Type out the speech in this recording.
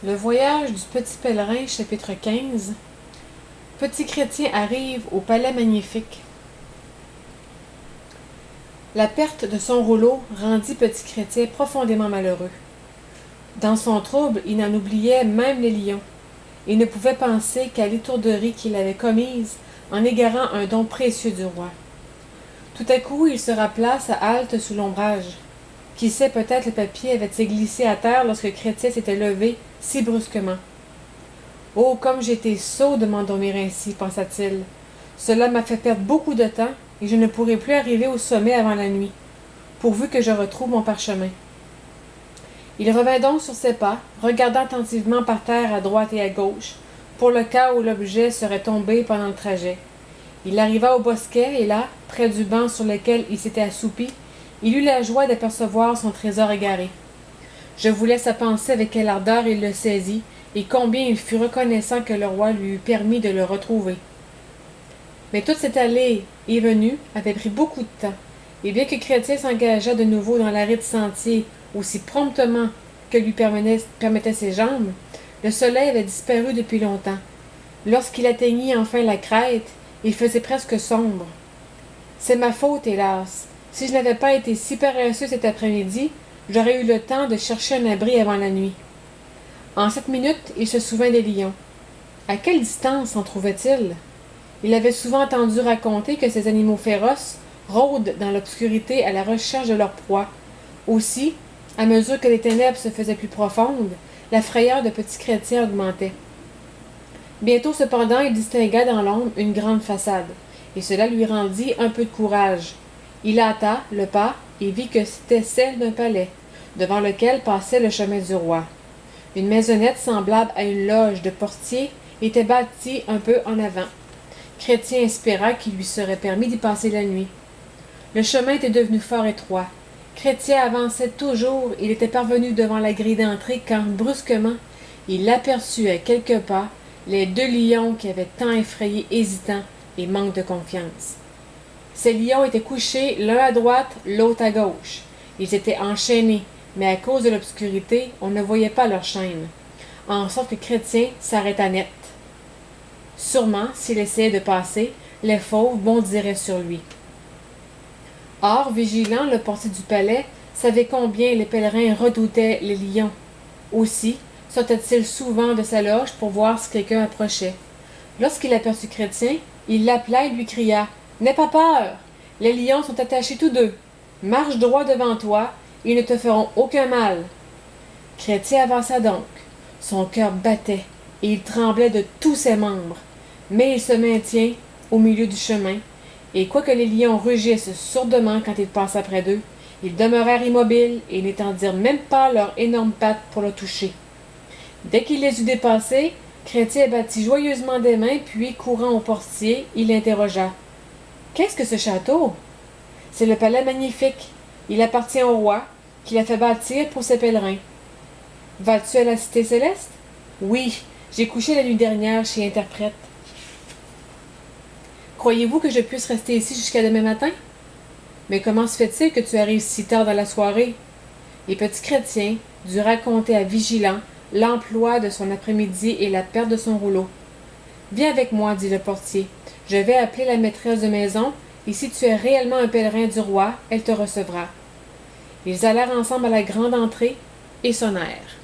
Le voyage du petit pèlerin, chapitre 15. Petit Chrétien arrive au palais magnifique. La perte de son rouleau rendit Petit Chrétien profondément malheureux. Dans son trouble, il en oubliait même les lions. Il ne pouvait penser qu'à l'étourderie qu'il avait commise en égarant un don précieux du roi. Tout à coup, il se rappela sa halte sous l'ombrage. Qui sait, peut-être le papier avait-il glissé à terre lorsque Chrétien s'était levé si brusquement. « Oh, comme j'ai été sot de m'endormir ainsi, pensa-t-il. Cela m'a fait perdre beaucoup de temps, et je ne pourrai plus arriver au sommet avant la nuit, pourvu que je retrouve mon parchemin. » Il revint donc sur ses pas, regardant attentivement par terre à droite et à gauche, pour le cas où l'objet serait tombé pendant le trajet. Il arriva au bosquet, et là, près du banc sur lequel il s'était assoupi, il eut la joie d'apercevoir son trésor égaré. Je vous laisse à penser avec quelle ardeur il le saisit, et combien il fut reconnaissant que le roi lui eût permis de le retrouver. Mais toute cette allée et venue avait pris beaucoup de temps, et bien que Chrétien s'engageât de nouveau dans l'aride sentier aussi promptement que lui permettaient ses jambes, le soleil avait disparu depuis longtemps. Lorsqu'il atteignit enfin la crête, il faisait presque sombre. « C'est ma faute, hélas. Si je n'avais pas été si paresseux cet après-midi, j'aurais eu le temps de chercher un abri avant la nuit. » En cette minute, il se souvint des lions. À quelle distance s'en trouvait-il? Il avait souvent entendu raconter que ces animaux féroces rôdent dans l'obscurité à la recherche de leur proie. Aussi, à mesure que les ténèbres se faisaient plus profondes, la frayeur de Petit Chrétien augmentait. Bientôt, cependant, il distingua dans l'ombre une grande façade, et cela lui rendit un peu de courage. Il hâta le pas et vit que c'était celle d'un palais, devant lequel passait le chemin du roi. Une maisonnette semblable à une loge de portier était bâtie un peu en avant. Chrétien espéra qu'il lui serait permis d'y passer la nuit. Le chemin était devenu fort étroit. Chrétien avançait toujours, il était parvenu devant la grille d'entrée quand, brusquement, il aperçut à quelques pas les deux lions qui avaient tant effrayé hésitant et manque de confiance. Ces lions étaient couchés l'un à droite, l'autre à gauche. Ils étaient enchaînés, mais à cause de l'obscurité, on ne voyait pas leurs chaînes, en sorte que Chrétien s'arrêta net. Sûrement, s'il essayait de passer, les fauves bondiraient sur lui. Or, vigilant, le portier du palais savait combien les pèlerins redoutaient les lions. Aussi, sortait-il souvent de sa loge pour voir si quelqu'un approchait. Lorsqu'il aperçut Chrétien, il l'appela et lui cria « N'aie pas peur! Les lions sont attachés tous deux. Marche droit devant toi, ils ne te feront aucun mal. » Chrétien avança donc. Son cœur battait, et il tremblait de tous ses membres. Mais il se maintient au milieu du chemin, et quoique les lions rugissent sourdement quand il passa près d'eux, ils demeurèrent immobiles et n'étendirent même pas leurs énormes pattes pour le toucher. Dès qu'il les eut dépassés, Chrétien battit joyeusement des mains, puis, courant au portier, il l'interrogea. « Qu'est-ce que ce château? »« C'est le palais magnifique. Il appartient au roi, qui l'a fait bâtir pour ses pèlerins. »« Vas-tu à la cité céleste? »« Oui, j'ai couché la nuit dernière chez Interprète. »« Croyez-vous que je puisse rester ici jusqu'à demain matin? »« Mais comment se fait-il que tu arrives si tard dans la soirée? » Et Petit Chrétien dut raconter à Vigilant l'emploi de son après-midi et la perte de son rouleau. « Viens avec moi, dit le portier. Je vais appeler la maîtresse de maison, et si tu es réellement un pèlerin du roi, elle te recevra. » Ils allèrent ensemble à la grande entrée et sonnèrent.